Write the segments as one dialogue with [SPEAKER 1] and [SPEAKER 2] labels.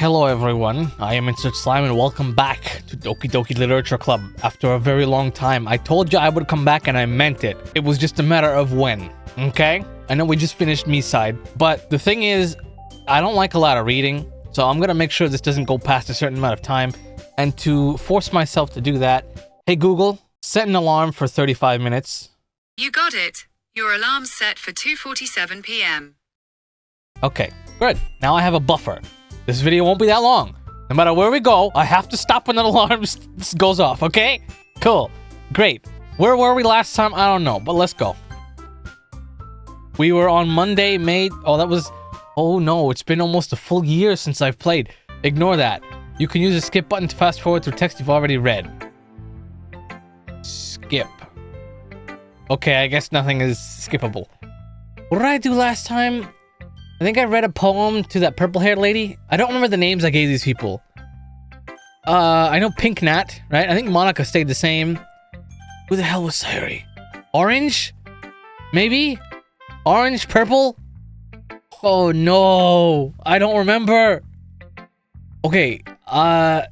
[SPEAKER 1] Hello everyone, I am InsertSlime and welcome back to Doki Doki Literature Club. After a very long time, I told you I would come back and I meant it. It was just a matter of when, okay? I know we just finished me side, but the thing is, I don't like a lot of reading, so I'm gonna make sure this doesn't go past a certain amount of time. And to force myself to do that, hey Google, set an alarm for 35 minutes.
[SPEAKER 2] You got it. Your alarm's set for 2:47 p.m.
[SPEAKER 1] Okay, good. Now I have a buffer. This video won't be that long. No matter where we go, I have to stop when an alarm goes off, okay? Cool. Great. Where were we last time? I don't know, but let's go. We were on Monday, May... Oh, that was... Oh no, it's been almost a full year since I've played. Ignore that. You can use the skip button to fast forward through text you've already read. Skip. Okay, I guess nothing is skippable. What did I do last time? I think I read a poem to that purple-haired lady. I don't remember the names I gave these people. I know Pink Nat, right? I think Monica stayed the same. Who the hell was Sayuri? Orange? Maybe? Orange? Purple? Oh no! I don't remember! Okay, that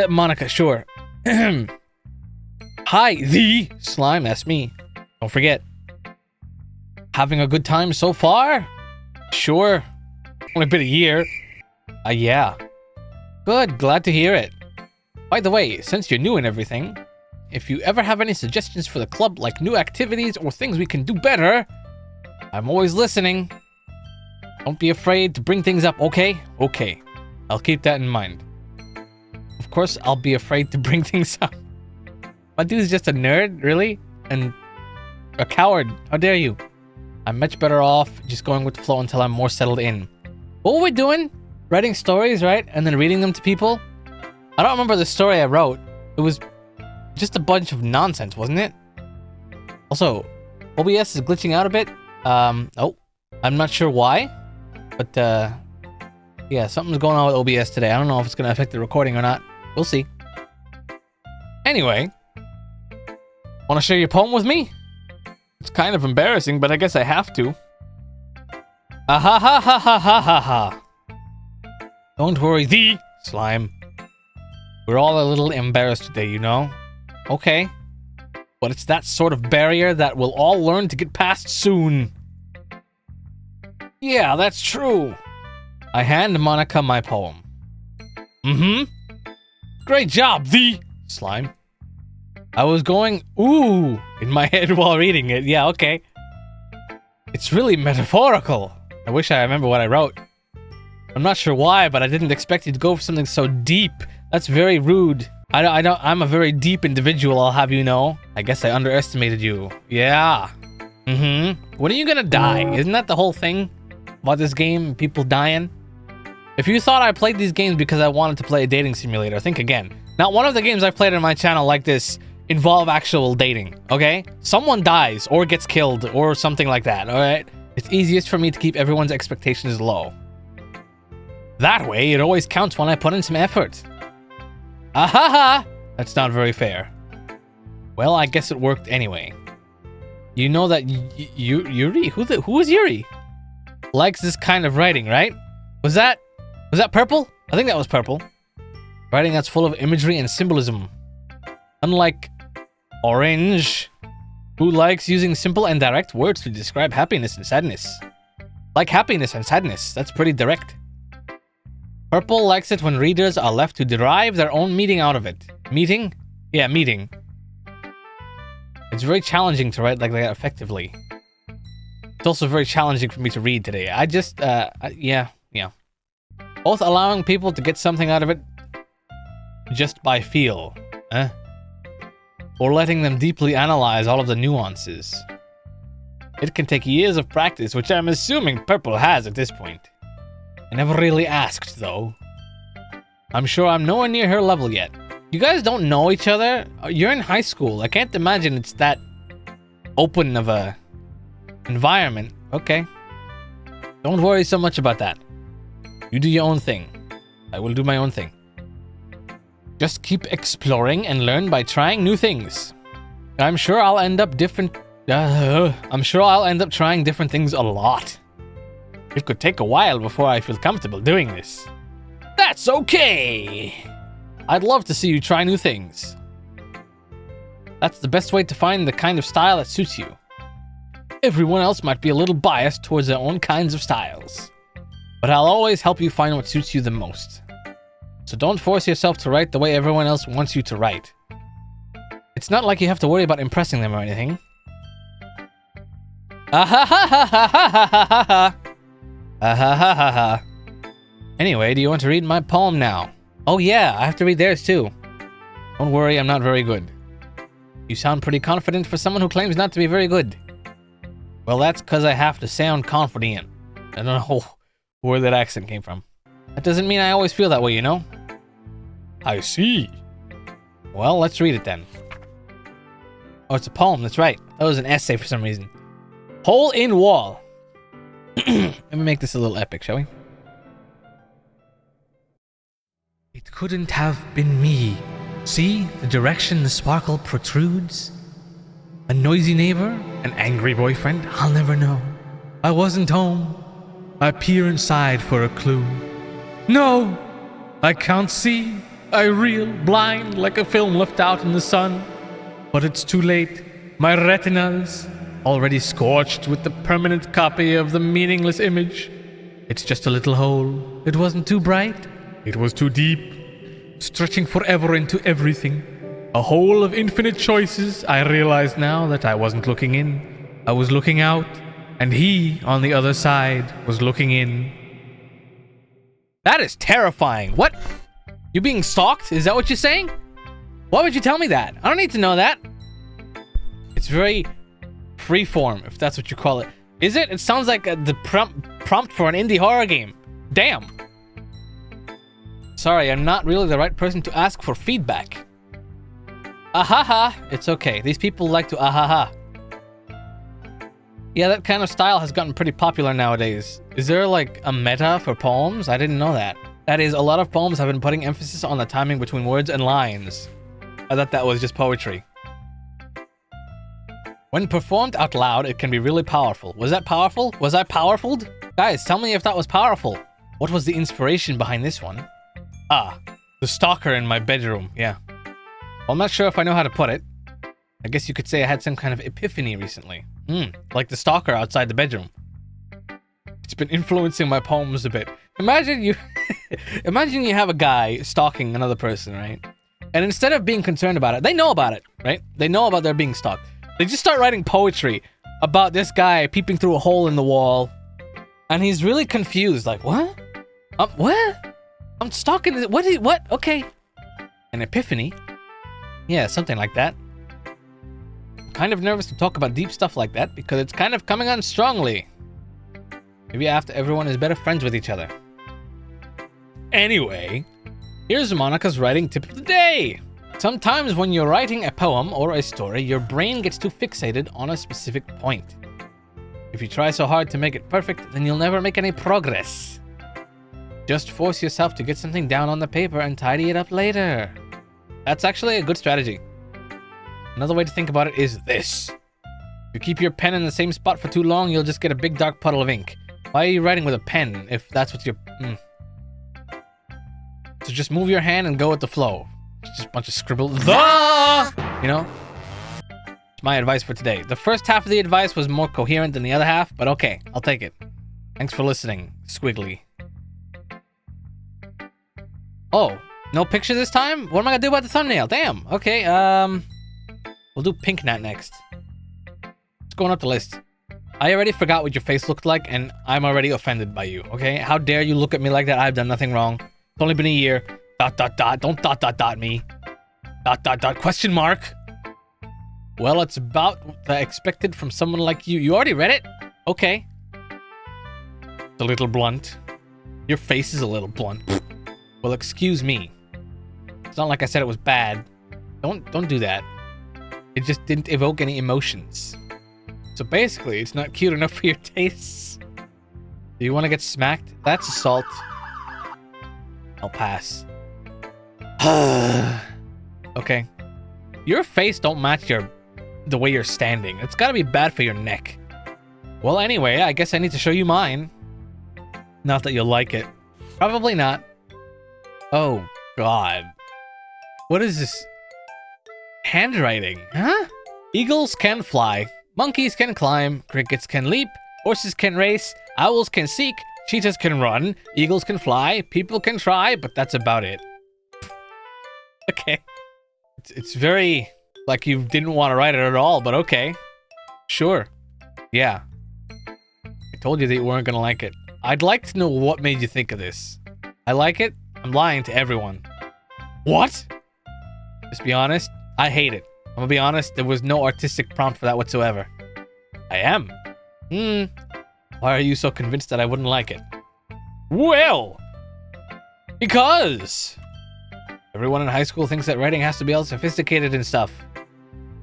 [SPEAKER 1] Monica, sure. Hi, the slime, that's me. Don't forget. Having a good time so far? Sure. Only been a year. Yeah. Good, glad to hear it. By the way, since you're new and everything, if you ever have any suggestions for the club, like new activities or things we can do better, I'm always listening. Don't be afraid to bring things up, okay? Okay. I'll keep that in mind. Of course, I'll be afraid to bring things up. My dude's just a nerd, really? And a coward. How dare you? I'm much better off just going with the flow until I'm more settled in. What were we doing? Writing stories, right? And then reading them to people? I don't remember the story I wrote. It was just a bunch of nonsense, wasn't it? Also, OBS is glitching out a bit. Oh, I'm not sure why. But, yeah, something's going on with OBS today. I don't know if it's going to affect the recording or not. We'll see. Anyway, want to share your poem with me? It's kind of embarrassing, but I guess I have to. Ah ha ha ha ha ha ha ha. Don't worry, the slime. We're all a little embarrassed today, you know? Okay. But it's that sort of barrier that we'll all learn to get past soon. Yeah, that's true. I hand Monica my poem. Great job, the slime. I was going, ooh, in my head while reading it. Yeah, okay. It's really metaphorical. I wish I remember what I wrote. I'm not sure why, but I didn't expect you to go for something so deep. That's very rude. I'm a very deep individual, I'll have you know. I guess I underestimated you. Yeah. When are you gonna die? Isn't that the whole thing about this game? People dying? If you thought I played these games because I wanted to play a dating simulator, think again. Not one of the games I've played on my channel like this involve actual dating, okay? Someone dies or gets killed or something like that, alright? It's easiest for me to keep everyone's expectations low. That way, it always counts when I put in some effort. Ahaha! That's not very fair. Well, I guess it worked anyway. You know that Yuri? Who is Yuri? Likes this kind of writing, right? Was that purple? I think that was purple. Writing that's full of imagery and symbolism. Unlike Orange, who likes using simple and direct words to describe happiness and sadness. Like happiness and sadness, that's pretty direct. Purple likes it when readers are left to derive their own meaning out of it. Meeting? Yeah, meeting. It's very challenging to write like that effectively. It's also very challenging for me to read today. I just, yeah. Both allowing people to get something out of it just by feel, or letting them deeply analyze all of the nuances. It can take years of practice, which I'm assuming Purple has at this point. I never really asked, though. I'm sure I'm nowhere near her level yet. You guys don't know each other? You're in high school. I can't imagine it's that open of a environment. Okay. Don't worry so much about that. You do your own thing. I will do my own thing. Just keep exploring and learn by trying new things. I'm sure I'll end up trying different things a lot. It could take a while before I feel comfortable doing this. That's okay. I'd love to see you try new things. That's the best way to find the kind of style that suits you. Everyone else might be a little biased towards their own kinds of styles, but I'll always help you find what suits you the most. So don't force yourself to write the way everyone else wants you to write. It's not like you have to worry about impressing them or anything. Ah-ha-ha-ha-ha-ha-ha-ha-ha. Ah-ha-ha-ha-ha. Anyway, do you want to read my poem now? Oh yeah, I have to read theirs too. Don't worry, I'm not very good. You sound pretty confident for someone who claims not to be very good. Well, that's because I have to sound confident. I don't know where that accent came from. That doesn't mean I always feel that way, you know? I see. Well, let's read it then. Oh, it's a poem, that's right. That was an essay for some reason. Hole in wall. Let me make this a little epic, shall we? It couldn't have been me. See the direction the sparkle protrudes? A noisy neighbor? An angry boyfriend? I'll never know. I wasn't home. I peer inside for a clue. No! I can't see. I reel blind like a film left out in the sun. But it's too late. My retina's already scorched with the permanent copy of the meaningless image. It's just a little hole. It wasn't too bright. It was too deep, stretching forever into everything. A hole of infinite choices. I realize now that I wasn't looking in. I was looking out, and he, on the other side, was looking in. That is terrifying. What? You being stalked? Is that what you're saying? Why would you tell me that? I don't need to know that. It's very freeform, if that's what you call it. Is it? It sounds like the prompt for an indie horror game. Damn. Sorry, I'm not really the right person to ask for feedback. Ahaha. It's okay. These people like to ahaha. Yeah, that kind of style has gotten pretty popular nowadays. Is there like a meta for poems? I didn't know that. That is, a lot of poems have been putting emphasis on the timing between words and lines. I thought that was just poetry. When performed out loud, it can be really powerful. Was that powerful? Was I powerful? Guys, tell me if that was powerful. What was the inspiration behind this one? Ah, the stalker in my bedroom. Yeah. Well, I'm not sure if I know how to put it. I guess you could say I had some kind of epiphany recently. Like the stalker outside the bedroom. It's been influencing my poems a bit. Imagine you have a guy stalking another person, right? And instead of being concerned about it, they know about it, right? They know about their being stalked. They just start writing poetry about this guy peeping through a hole in the wall. And he's really confused, like, what? What? I'm stalking this, what? Okay. An epiphany? Yeah, something like that. I'm kind of nervous to talk about deep stuff like that because it's kind of coming on strongly. Maybe after everyone is better friends with each other. Anyway, here's Monica's writing tip of the day. Sometimes when you're writing a poem or a story, your brain gets too fixated on a specific point. If you try so hard to make it perfect, then you'll never make any progress. Just force yourself to get something down on the paper and tidy it up later. That's actually a good strategy. Another way to think about it is this. If you keep your pen in the same spot for too long, you'll just get a big dark puddle of ink. Why are you writing with a pen if that's what you're... So just move your hand and go with the flow. It's just a bunch of scribble. You know? It's my advice for today. The first half of the advice was more coherent than the other half, but okay, I'll take it. Thanks for listening, Squiggly. Oh, no picture this time? What am I gonna do about the thumbnail? Damn. Okay, we'll do Pink Nat next. It's going up the list. I already forgot what your face looked like, and I'm already offended by you, okay? How dare you look at me like that? I've done nothing wrong. It's only been a year. ... Don't ... me. ... question mark. Well, it's about the expected from someone like you. You already read it? Okay. It's a little blunt. Your face is a little blunt. Well, excuse me. It's not like I said it was bad. Don't do that. It just didn't evoke any emotions. So basically, it's not cute enough for your tastes. Do you want to get smacked? That's assault. I'll pass. Okay. Your face don't match the way you're standing. It's gotta be bad for your neck. Well, anyway, I guess I need to show you mine. Not that you'll like it. Probably not. Oh, God. What is this? Handwriting, huh? Eagles can fly. Monkeys can climb. Crickets can leap. Horses can race. Owls can seek. Cheetahs can run. Eagles can fly. People can try, but that's about it. Okay. It's very... like you didn't want to write it at all, but okay. Sure. Yeah. I told you that you weren't gonna like it. I'd like to know what made you think of this. I like it. I'm lying to everyone. What? Just be honest. I hate it. I'm gonna be honest. There was no artistic prompt for that whatsoever. I am. Why are you so convinced that I wouldn't like it? Well, because everyone in high school thinks that writing has to be all sophisticated and stuff.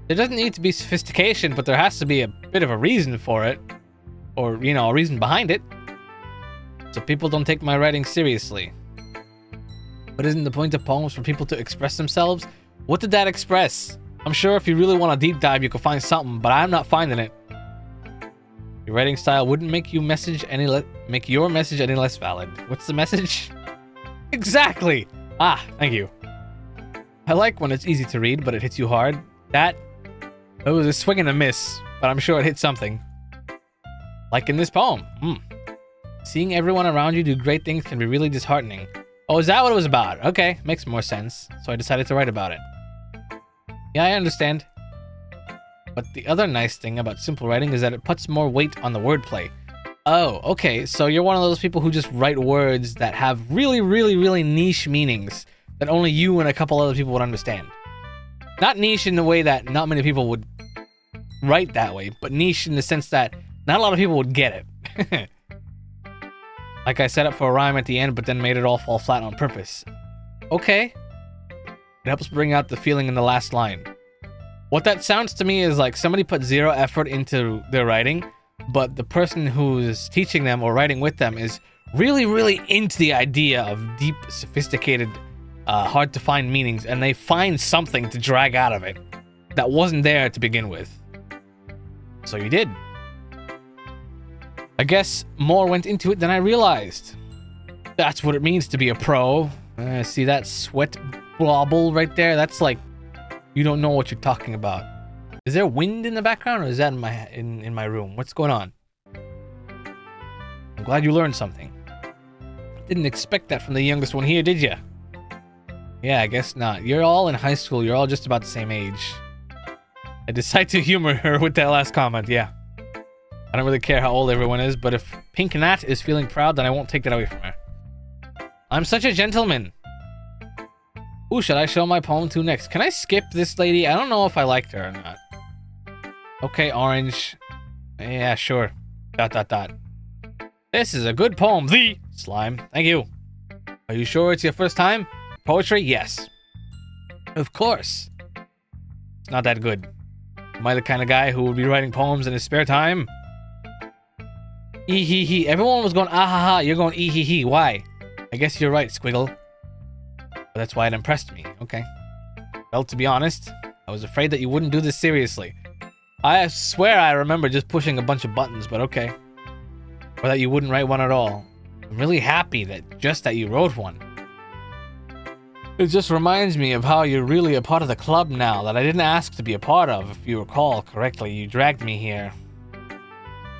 [SPEAKER 1] There doesn't need to be sophistication, but there has to be a bit of a reason for it. Or, you know, a reason behind it. So people don't take my writing seriously. But isn't the point of poems for people to express themselves? What did that express? I'm sure if you really want to deep dive, you can find something, but I'm not finding it. Your writing style wouldn't make your message any less valid. What's the message? Exactly! Ah, thank you. I like when it's easy to read, but it hits you hard. It was a swing and a miss, but I'm sure it hit something. Like in this poem. Seeing everyone around you do great things can be really disheartening. Oh, is that what it was about? Okay, makes more sense. So I decided to write about it. Yeah, I understand. But the other nice thing about simple writing is that it puts more weight on the wordplay. Oh, okay, so you're one of those people who just write words that have really, really, really niche meanings that only you and a couple other people would understand. Not niche in the way that not many people would write that way, but niche in the sense that not a lot of people would get it. Like I set up for a rhyme at the end, but then made it all fall flat on purpose. Okay. It helps bring out the feeling in the last line. What that sounds to me is like somebody put zero effort into their writing, but the person who's teaching them or writing with them is really, really into the idea of deep, sophisticated, hard to find meanings, and they find something to drag out of it that wasn't there to begin with. So you did. I guess more went into it than I realized. That's what it means to be a pro. See that sweat blobble right there? That's like you don't know what you're talking about. Is there wind in the background, or is that in my room? What's going on? I'm glad you learned something. Didn't expect that from the youngest one here, did you? Yeah, I guess not. You're all in high school. You're all just about the same age. I decided to humor her with that last comment, yeah. I don't really care how old everyone is, but if Pink Nat is feeling proud, then I won't take that away from her. I'm such a gentleman. Who should I show my poem to next? Can I skip this lady? I don't know if I liked her or not. Okay, Orange. Yeah, sure. ... This is a good poem. The Slime. Thank you. Are you sure it's your first time? Poetry? Yes. Of course. It's not that good. Am I the kind of guy who would be writing poems in his spare time? Ee-hee-hee. Everyone was going ah-ha-ha. You're going ee-hee-hee. Why? I guess you're right, Squiggle. But that's why it impressed me. Okay. Well, to be honest, I was afraid that you wouldn't do this seriously. I swear I remember just pushing a bunch of buttons, but okay. Or that you wouldn't write one at all. I'm really happy that you wrote one. It just reminds me of how you're really a part of the club now that I didn't ask to be a part of. If you recall correctly, you dragged me here.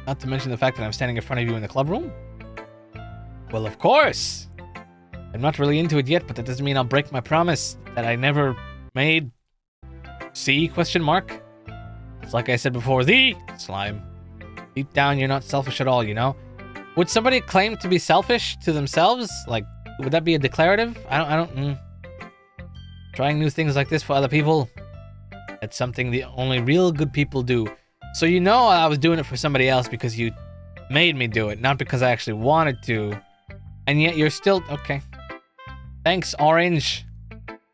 [SPEAKER 1] Not to mention the fact that I'm standing in front of you in the club room. Well, of course. I'm not really into it yet, but that doesn't mean I'll break my promise that I never made. See? Question mark. It's like I said before, the Slime. Deep down, you're not selfish at all, you know? Would somebody claim to be selfish to themselves? Like, would that be a declarative? I don't. Trying new things like this for other people? That's something the only real good people do. So you know I was doing it for somebody else because you made me do it, not because I actually wanted to. And yet you're still... Okay. Thanks, Orange.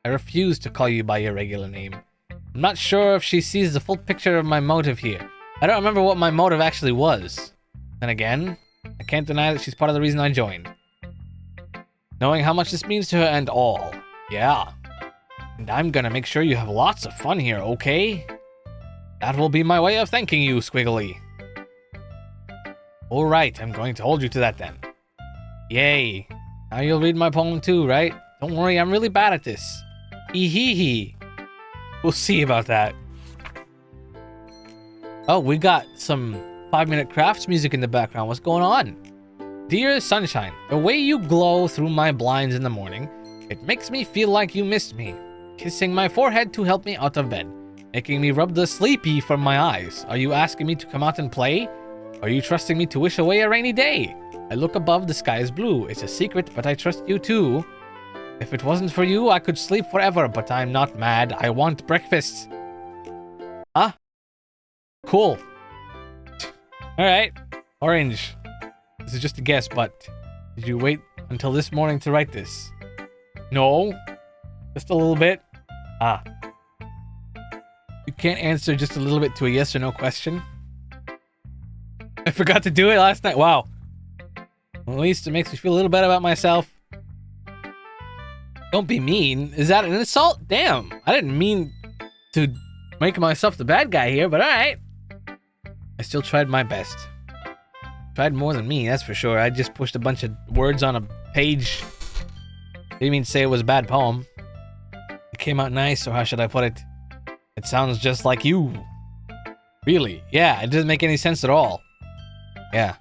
[SPEAKER 1] I refuse to call you by your regular name. I'm not sure if she sees the full picture of my motive here. I don't remember what my motive actually was. Then again, I can't deny that she's part of the reason I joined. Knowing how much this means to her and all. Yeah. And I'm gonna make sure you have lots of fun here, okay? That will be my way of thanking you, Squiggly. Alright, I'm going to hold you to that then. Yay. Now you'll read my poem too, right? Don't worry, I'm really bad at this. Hee hee hee. We'll see about that. Oh, we got some 5-minute crafts music in the background. What's going on? Dear Sunshine, the way you glow through my blinds in the morning, it makes me feel like you missed me. Kissing my forehead to help me out of bed. Making me rub the sleepy from my eyes. Are you asking me to come out and play? Are you trusting me to wish away a rainy day? I look above, the sky is blue. It's a secret, but I trust you too. If it wasn't for you, I could sleep forever, but I'm not mad. I want breakfast. Huh? Cool. Alright. Orange. This is just a guess, but did you wait until this morning to write this? No. Just a little bit. Ah. You can't answer just a little bit to a yes or no question? I forgot to do it last night. Wow. Well, at least it makes me feel a little better about myself. Don't be mean. Is that an insult? Damn. I didn't mean to make myself the bad guy here, but alright. I still tried my best. Tried more than me, that's for sure. I just pushed a bunch of words on a page. Didn't mean to say it was a bad poem. It came out nice, or how should I put it? It sounds just like you. Really? Yeah, it doesn't make any sense at all. Yeah.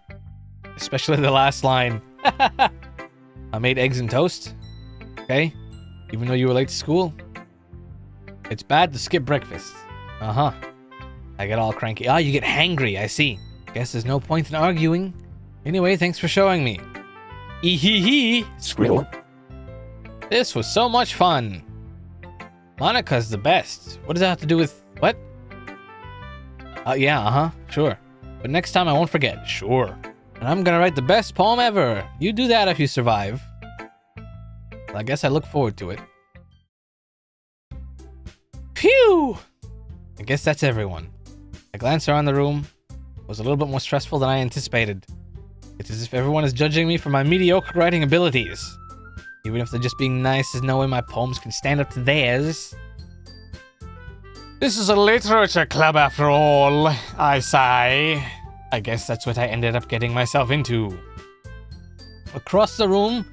[SPEAKER 1] Especially the last line. I made eggs and toast. Okay? Even though you were late to school. It's bad to skip breakfast. Uh-huh. I get all cranky. Ah, you get hangry, I see. Guess there's no point in arguing. Anyway, thanks for showing me. Ee-hee-hee.
[SPEAKER 3] Squirrel.
[SPEAKER 1] This was so much fun. Monica's the best. What does that have to do with... what? Yeah, uh-huh. Sure. But next time I won't forget. Sure. And I'm gonna write the best poem ever. You do that if you survive. Well, I guess I look forward to it. Phew! I guess that's everyone. I glance around the room. It was a little bit more stressful than I anticipated. It's as if everyone is judging me for my mediocre writing abilities. Even if they're just being nice, there's no way my poems can stand up to theirs. This is a literature club after all, I sigh. I guess that's what I ended up getting myself into. Across the room,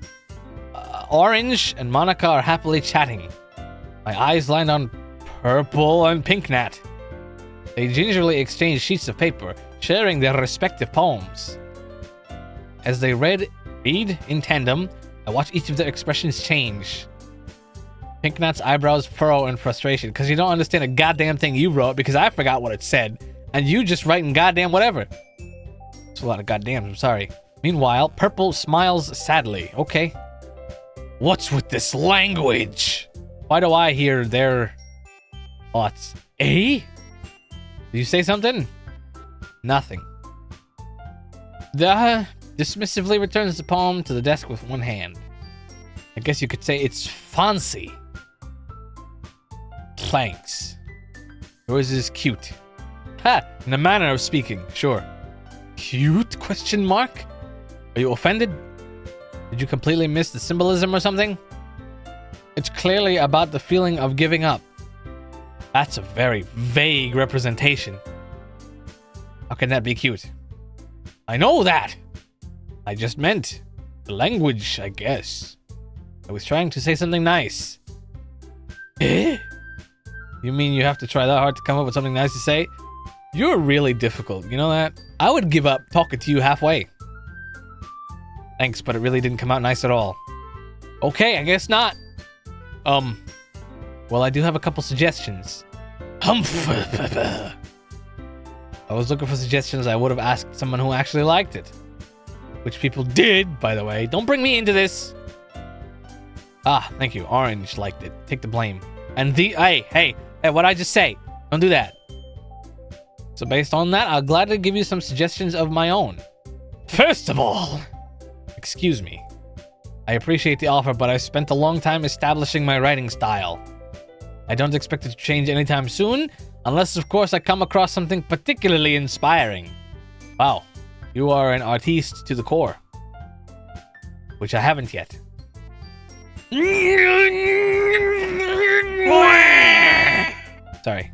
[SPEAKER 1] Orange and Monica are happily chatting. My eyes land on Purple and Pinknat. They gingerly exchange sheets of paper, sharing their respective poems. As they read in tandem, I watch each of their expressions change. Pinknat's eyebrows furrow in frustration because you don't understand a goddamn thing you wrote because I forgot what it said, and you just writing goddamn whatever. It's a lot of goddamn, I'm sorry. Meanwhile, Purple smiles sadly. Okay. What's with this language? Why do I hear their thoughts? Eh? Did you say something? Nothing. Dismissively returns the poem to the desk with one hand. I guess you could say it's fancy. Thanks. Yours is cute. Ha! In a manner of speaking, sure. Cute? Question mark? Are you offended? Did you completely miss the symbolism or something? It's clearly about the feeling of giving up. That's a very vague representation. How can that be cute? I know that! I just meant the language, I guess. I was trying to say something nice. Eh? You mean you have to try that hard to come up with something nice to say? You're really difficult, you know that? I would give up talking to you halfway. Thanks, but it really didn't come out nice at all. Okay, I guess not. Well, I do have a couple suggestions. I was looking for suggestions. I would have asked someone who actually liked it. Which people did, by the way. Don't bring me into this. Ah, thank you. Orange liked it. Take the blame. And hey, what'd I just say? Don't do that. So based on that, I'll gladly give you some suggestions of my own. First of all, excuse me. I appreciate the offer, but I've spent a long time establishing my writing style. I don't expect it to change anytime soon, unless of course I come across something particularly inspiring. Wow, you are an artiste to the core. Which I haven't yet. Sorry.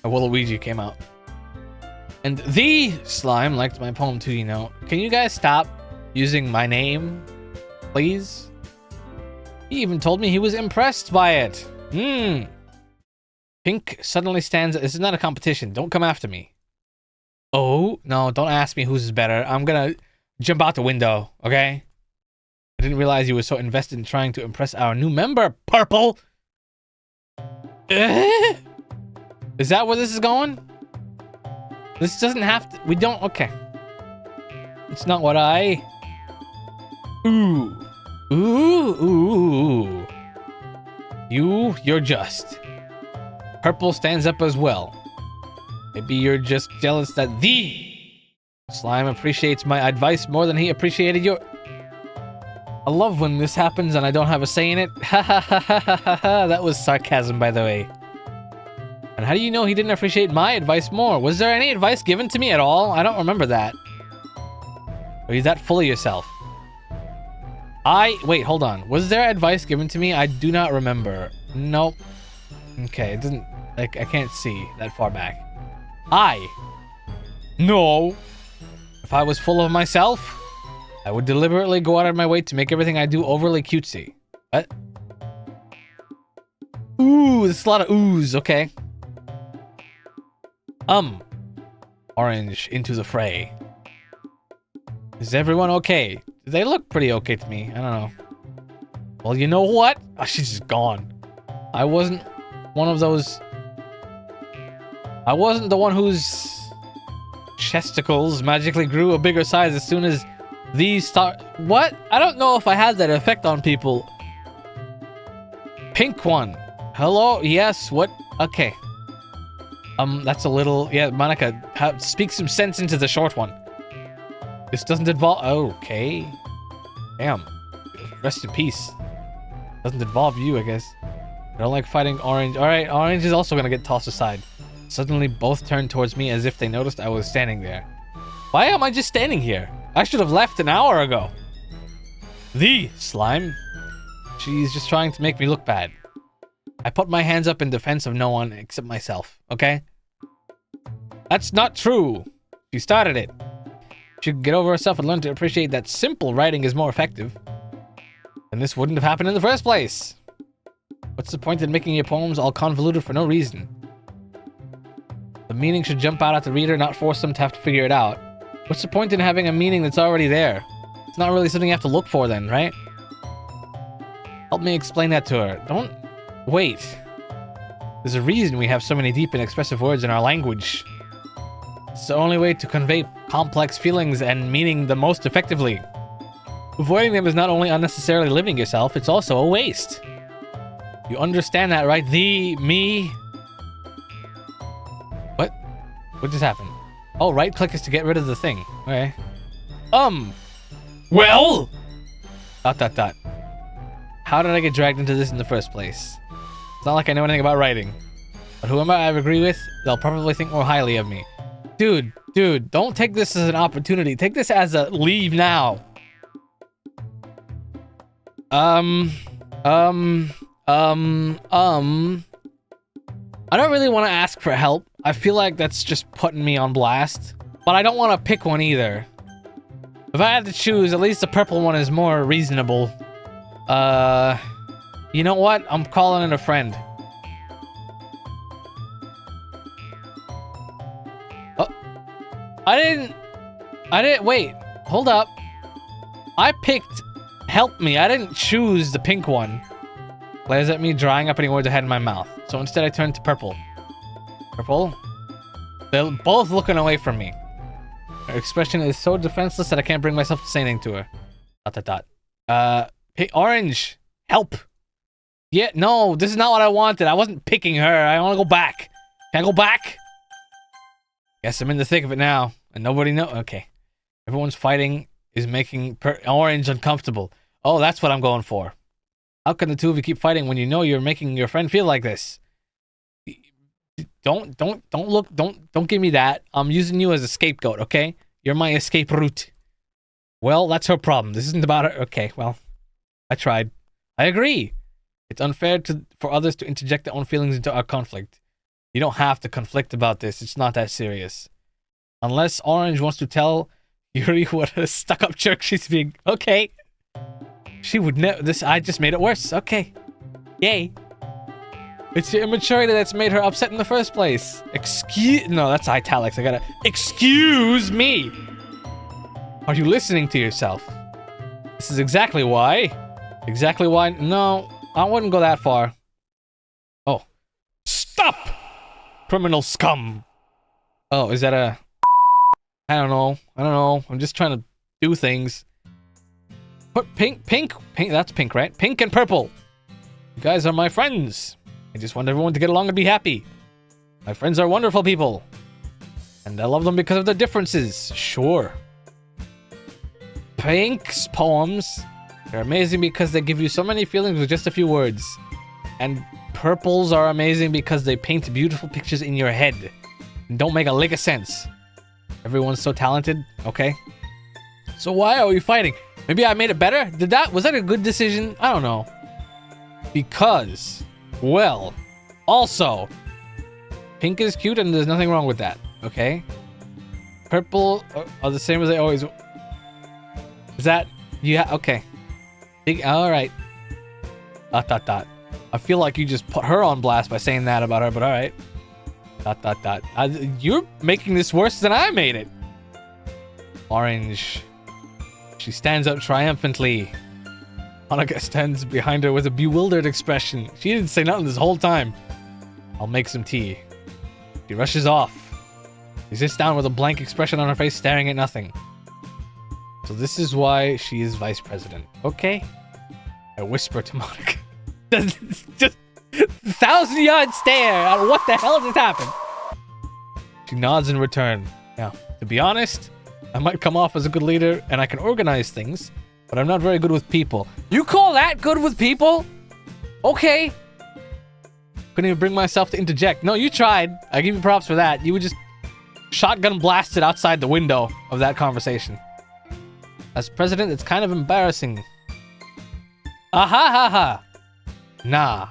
[SPEAKER 1] A Waluigi came out. And the slime liked my poem too, you know. Can you guys stop using my name, please? He even told me he was impressed by it. Pink suddenly stands. This is not a competition. Don't come after me. Oh, no, don't ask me whose is better. I'm gonna jump out the window, okay? I didn't realize you were so invested in trying to impress our new member, Purple. Is that where this is going? This doesn't have to. We don't. Okay. It's not what I. Ooh. You're just. Purple stands up as well. Maybe you're just jealous that the slime appreciates my advice more than he appreciated your. I love when this happens and I don't have a say in it. Ha ha ha ha ha ha. That was sarcasm, by the way. And how do you know he didn't appreciate my advice more? Was there any advice given to me at all? I don't remember that. Are you that full of yourself? Wait, hold on. Was there advice given to me? I do not remember. Nope. Okay, it doesn't... I can't see that far back. No. If I was full of myself, I would deliberately go out of my way to make everything I do overly cutesy. What? Ooh, there's a lot of oohs. Okay. Orange into the fray. Is everyone okay? They look pretty okay to me. I don't know. Well, you know what? Oh, she's just gone. I wasn't one of those... I wasn't the one whose chesticles magically grew a bigger size as soon as these start... What? I don't know if I had that effect on people. Pink one. Hello? Yes, what? Okay. That's a little... Yeah, Monica, speak some sense into the short one. This doesn't involve... Okay. Damn. Rest in peace. Doesn't involve you, I guess. I don't like fighting Orange. Alright, Orange is also gonna get tossed aside. Suddenly, both turned towards me as if they noticed I was standing there. Why am I just standing here? I should have left an hour ago. The slime. She's just trying to make me look bad. I put my hands up in defense of no one except myself, okay? That's not true. She started it. She could get over herself and learn to appreciate that simple writing is more effective. Then this wouldn't have happened in the first place. What's the point in making your poems all convoluted for no reason? The meaning should jump out at the reader, not force them to have to figure it out. What's the point in having a meaning that's already there? It's not really something you have to look for then, right? Help me explain that to her. Don't... Wait. There's a reason we have so many deep and expressive words in our language. It's the only way to convey complex feelings and meaning the most effectively. Avoiding them is not only unnecessarily limiting yourself, it's also a waste. You understand that, right? Me... What? What just happened? Oh, right click is to get rid of the thing. Okay. Well? ... How did I get dragged into this in the first place? It's not like I know anything about writing. But whoever I agree with, they'll probably think more highly of me. Dude, don't take this as an opportunity. Take this as a leave now. I don't really want to ask for help. I feel like that's just putting me on blast. But I don't want to pick one either. If I had to choose, at least the purple one is more reasonable. You know what? I'm calling in a friend. Oh. I didn't, wait. Hold up. I picked help me. I didn't choose the pink one. Glares at me, drying up any words I had in my mouth. So instead I turned to purple. Purple? They're both looking away from me. Her expression is so defenseless that I can't bring myself to say anything to her. Hey, Orange, help. Yeah, no, this is not what I wanted. I wasn't picking her. I want to go back. Can I go back? Guess I'm in the thick of it now. And nobody knows. Okay. Everyone's fighting is making Orange uncomfortable. Oh, that's what I'm going for. How can the two of you keep fighting when you know you're making your friend feel like this? Don't give me that. I'm using you as a scapegoat, okay? You're my escape route. Well, that's her problem. This isn't about her. Okay, well, I tried. I agree. It's unfair for others to interject their own feelings into our conflict. You don't have to conflict about this. It's not that serious. Unless Orange wants to tell Yuri what a stuck-up jerk she's being. Okay. She would never. I just made it worse. Okay. Yay. It's your immaturity that's made her upset in the first place. No, that's italics. I gotta. Excuse me. Are you listening to yourself? This is exactly why. Exactly why. No, I wouldn't go that far. Oh. Stop! Criminal scum. Oh, is that a... I don't know. I'm just trying to do things. Put pink, that's pink, right? Pink and purple. You guys are my friends. I just want everyone to get along and be happy. My friends are wonderful people. And I love them because of their differences. Sure. Pink's poems. They're amazing because they give you so many feelings with just a few words. And purples are amazing because they paint beautiful pictures in your head. And don't make a lick of sense. Everyone's so talented. Okay. So why are we fighting? Maybe I made it better? Was that a good decision? I don't know. Because, well, also, pink is cute and there's nothing wrong with that. Okay. Purple are the same as they always. Is that? Yeah. Okay. All right. ... I feel like you just put her on blast by saying that about her, but all right. ... You're making this worse than I made it. Orange. She stands up triumphantly. Hanukkah stands behind her with a bewildered expression. She didn't say nothing this whole time. I'll make some tea. She rushes off. She sits down with a blank expression on her face, staring at nothing. So this is why she is vice president. Okay. I whisper to Monica. Just 1,000-yard stare at what the hell just happened. She nods in return. Now, to be honest, I might come off as a good leader and I can organize things, but I'm not very good with people. You call that good with people? Okay. Couldn't even bring myself to interject. No, you tried. I give you props for that. You were just shotgun blasted outside the window of that conversation. As president, it's kind of embarrassing. Aha ha ha. Nah.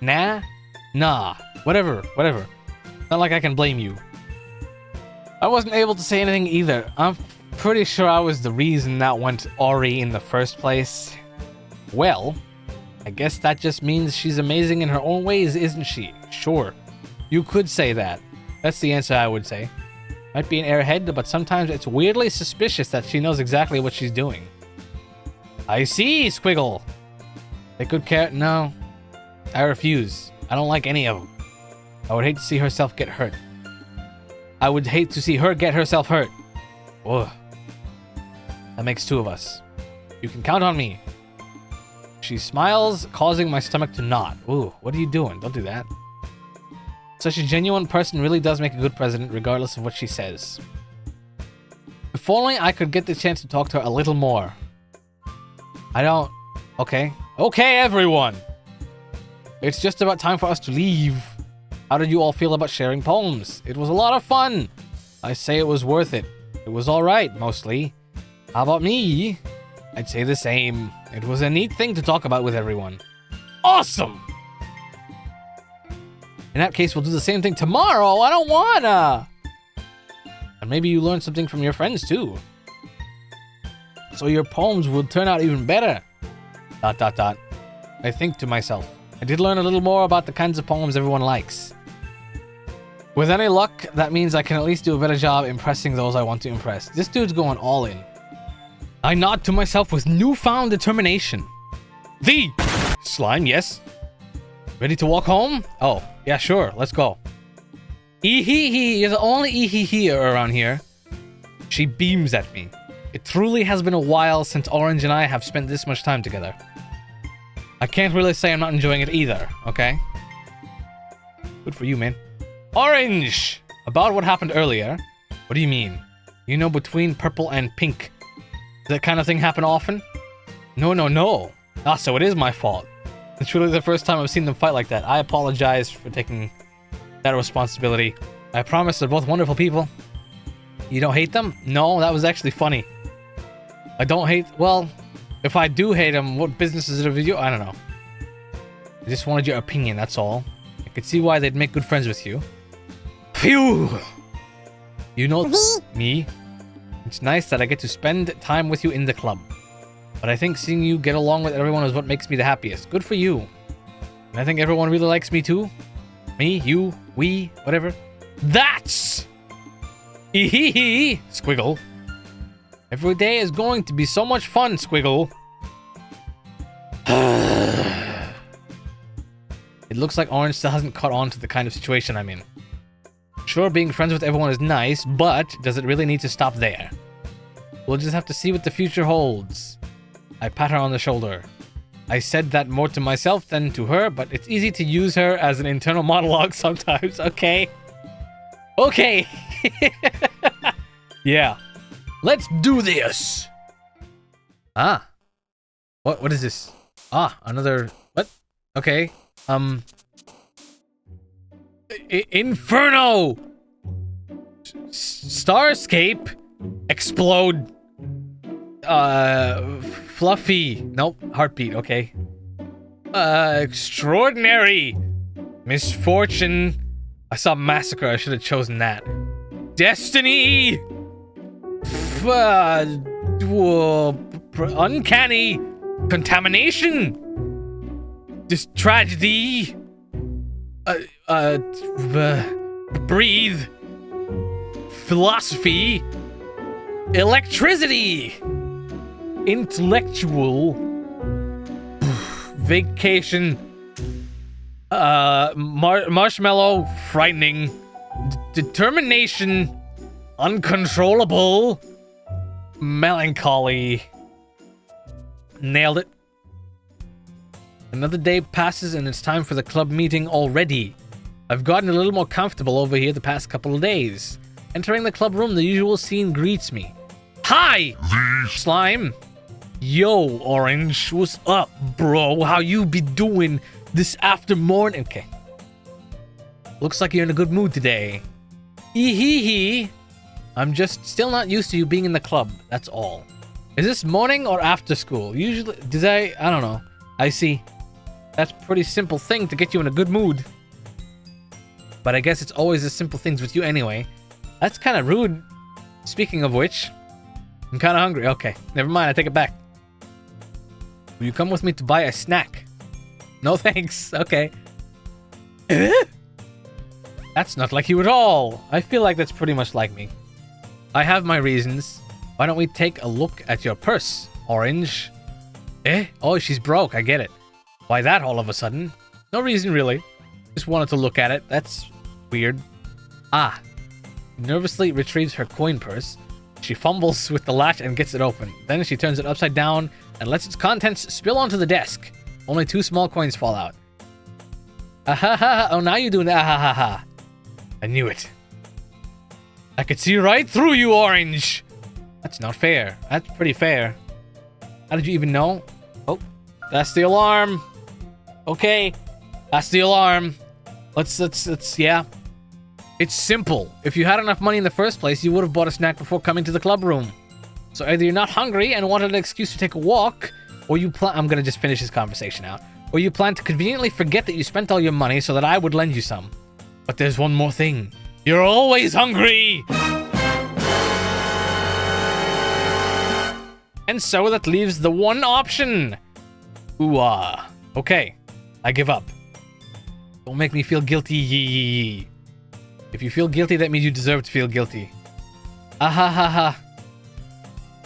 [SPEAKER 1] Nah. Nah. Whatever. Not like I can blame you. I wasn't able to say anything either. I'm pretty sure I was the reason that went awry in the first place. Well, I guess that just means she's amazing in her own ways, isn't she? Sure. You could say that. That's the answer I would say. Might be an airhead, but sometimes it's weirdly suspicious that she knows exactly what she's doing. I see, Squiggle. Take good care. No. I refuse. I don't like any of them. I would hate to see herself get hurt. I would hate to see her get herself hurt. Ugh. That makes two of us. You can count on me. She smiles, causing my stomach to knot. Ooh, what are you doing? Don't do that. Such a genuine person really does make a good president, regardless of what she says. If only I could get the chance to talk to her a little more. I don't... Okay. Okay, everyone! It's just about time for us to leave. How did you all feel about sharing poems? It was a lot of fun. I say it was worth it. It was alright, mostly. How about me? I'd say the same. It was a neat thing to talk about with everyone. Awesome! In that case, we'll do the same thing tomorrow. I don't wanna! And maybe you learned something from your friends, too. So your poems will turn out even better. ... I think to myself. I did learn a little more about the kinds of poems everyone likes. With any luck, that means I can at least do a better job impressing those I want to impress. This dude's going all in. I nod to myself with newfound determination. The slime, yes. Ready to walk home? Oh, yeah, sure. Let's go. Ee-hee-hee, you're the only ee-hee-hee around here. She beams at me. It truly has been a while since Orange and I have spent this much time together. I can't really say I'm not enjoying it either, okay? Good for you, man. Orange! About what happened earlier. What do you mean? You know, between purple and pink. Does that kind of thing happen often? No. Ah, so it is my fault. It's really the first time I've seen them fight like that. I apologize for taking that responsibility. I promise they're both wonderful people. You don't hate them? No, that was actually funny. I don't hate... Well, if I do hate them, what business is it of you? I don't know. I just wanted your opinion, that's all. I could see why they'd make good friends with you. Phew! You know... Me? It's nice that I get to spend time with you in the club. But I think seeing you get along with everyone is what makes me the happiest. Good for you. And I think everyone really likes me too. Me, you, we, whatever. That's... Hee Squiggle. Every day is going to be so much fun, Squiggle. It looks like Orange still hasn't caught on to the kind of situation I'm in. Sure, being friends with everyone is nice, but does it really need to stop there? We'll just have to see what the future holds. I pat her on the shoulder. I said that more to myself than to her, but it's easy to use her as an internal monologue sometimes, okay? Okay! Yeah. Let's do this! Ah. What is this? Ah, another... What? Okay. Inferno! Starscape? Explode. Fluffy. Nope. Heartbeat. Okay. Extraordinary. Misfortune. I saw Massacre. I should have chosen that. Destiny. Uncanny. Contamination. Just tragedy. Breathe. Philosophy. Electricity. Intellectual. Vacation. Marshmallow. Frightening. Determination. Uncontrollable. Melancholy. Nailed it. Another day passes and it's time for the club meeting already. I've gotten a little more comfortable over here the past couple of days. Entering the club room, the usual scene greets me. Hi! Slime! Yo, Orange. What's up, bro? How you be doing this after morning? Okay. Looks like you're in a good mood today. Hee. I'm just still not used to you being in the club. That's all. Is this morning or after school? Usually, I don't know. I see. That's a pretty simple thing to get you in a good mood. But I guess it's always the simple things with you anyway. That's kind of rude. Speaking of which, I'm kind of hungry. Okay, never mind. I take it back. Will you come with me to buy a snack? No thanks. Okay. That's not like you at all. I feel like that's pretty much like me. I have my reasons. Why don't we take a look at your purse, Orange? Oh, she's broke. I get it. Why that all of a sudden? No reason really. Just wanted to look at it. That's weird. Ah. Nervously retrieves her coin purse. She fumbles with the latch and gets it open. Then she turns it upside down and lets its contents spill onto the desk. Only 2 small coins fall out. Ahaha. Oh, now you're doing the ahaha. I knew it. I could see right through you, Orange. That's not fair. That's pretty fair. How did you even know? Oh, that's the alarm. Okay, that's the alarm. Let's, yeah. It's simple. If you had enough money in the first place, you would have bought a snack before coming to the club room. So either you're not hungry and wanted an excuse to take a walk, or you I'm gonna just finish this conversation out. Or you plan to conveniently forget that you spent all your money so that I would lend you some. But there's one more thing. You're always hungry! And so that leaves the one option. Ooh-ah. Okay. I give up. Don't make me feel guilty. If you feel guilty, that means you deserve to feel guilty. Ahahaha.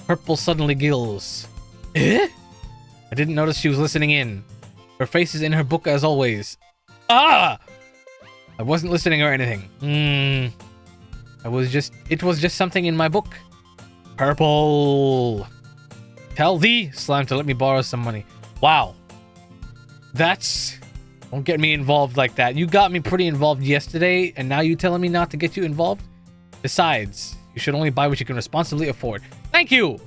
[SPEAKER 1] Purple suddenly gills. I didn't notice she was listening in. Her face is in her book as always. Ah! I wasn't listening or anything. It was just something in my book. Purple. Tell the slime to let me borrow some money. Wow. Don't get me involved like that. You got me pretty involved yesterday, and now you telling me not to get you involved? Besides, you should only buy what you can responsibly afford. Thank you!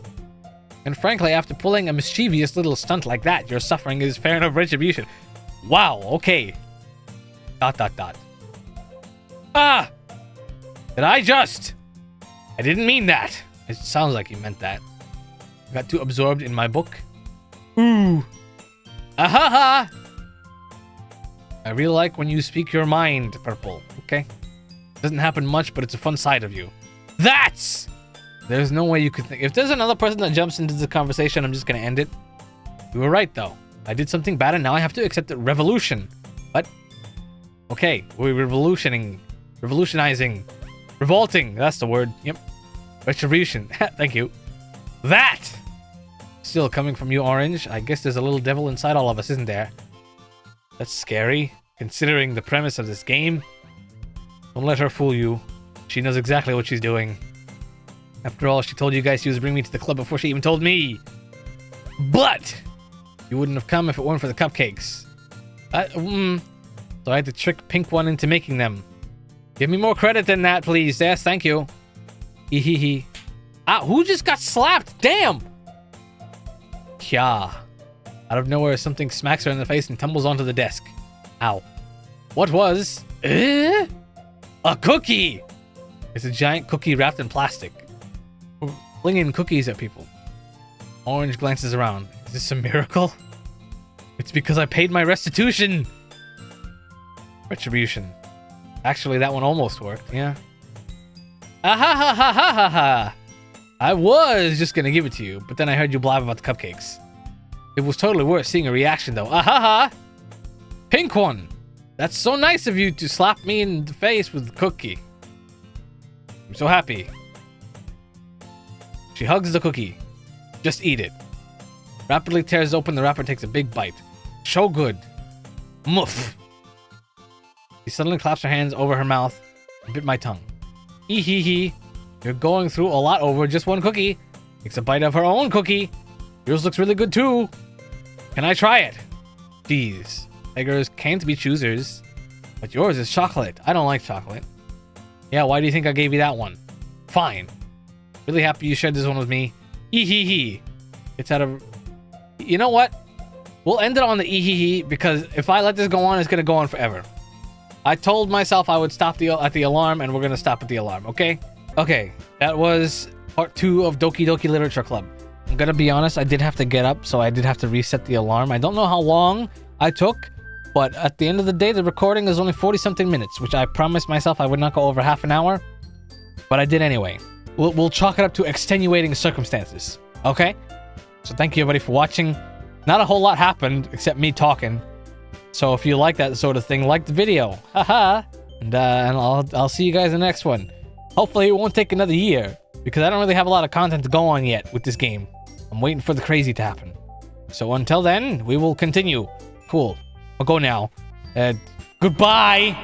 [SPEAKER 1] And frankly, after pulling a mischievous little stunt like that, your suffering is fair enough retribution. Wow, okay. ... Ah! Did I just? I didn't mean that. It sounds like you meant that. I got too absorbed in my book. Ooh. Ahaha! I really like when you speak your mind, Purple. Okay? Doesn't happen much, but it's a fun side of you. There's no way you could think. If there's another person that jumps into the conversation, I'm just gonna end it. You were right, though. I did something bad, and now I have to accept the revolution. What? Okay, we're revolutionizing. Revolting, that's the word. Yep. Retribution. Thank you. That! Still coming from you, Orange. I guess there's a little devil inside all of us, isn't there? That's scary, considering the premise of this game. Don't let her fool you. She knows exactly what she's doing. After all, she told you guys she was bringing me to the club before she even told me. But you wouldn't have come if it weren't for the cupcakes. So I had to trick Pink One into making them. Give me more credit than that, please. Yes, thank you. Hehehe. Ah, who just got slapped? Damn! Kya. Out of nowhere, something smacks her in the face and tumbles onto the desk. Ow. What was? A cookie! It's a giant cookie wrapped in plastic. We're flinging cookies at people. Orange glances around. Is this a miracle? It's because I paid my restitution! Retribution. Actually, that one almost worked, yeah. Ah ha ha ha ha ha ha! I was just gonna give it to you, but then I heard you blab about the cupcakes. It was totally worth seeing a reaction, though. Ah ha ha! Pink One! That's so nice of you to slap me in the face with the cookie. I'm so happy. She hugs the cookie. Just eat it. Rapidly tears open the wrapper and takes a big bite. So good. Muff. She suddenly claps her hands over her mouth and bit my tongue. Hee. You're going through a lot over just one cookie. Takes a bite of her own cookie. Yours looks really good too. Can I try it? Jeez. Beggars can't be choosers. But yours is chocolate. I don't like chocolate. Yeah, why do you think I gave you that one? Fine. Really happy you shared this one with me. Hee. It's out of... You know what? We'll end it on the hee because if I let this go on, it's going to go on forever. I told myself I would stop at the alarm, and we're going to stop at the alarm, okay? Okay, that was part 2 of Doki Doki Literature Club. I'm going to be honest, I did have to get up, so I did have to reset the alarm. I don't know how long I took, but at the end of the day, the recording is only 40-something minutes, which I promised myself I would not go over half an hour, but I did anyway. We'll chalk it up to extenuating circumstances, okay? So thank you everybody for watching. Not a whole lot happened except me talking. So if you like that sort of thing, like the video. Haha. And I'll see you guys in the next one. Hopefully it won't take another year because I don't really have a lot of content to go on yet with this game. I'm waiting for the crazy to happen. So until then, we will continue. Cool. I'll go now. Goodbye.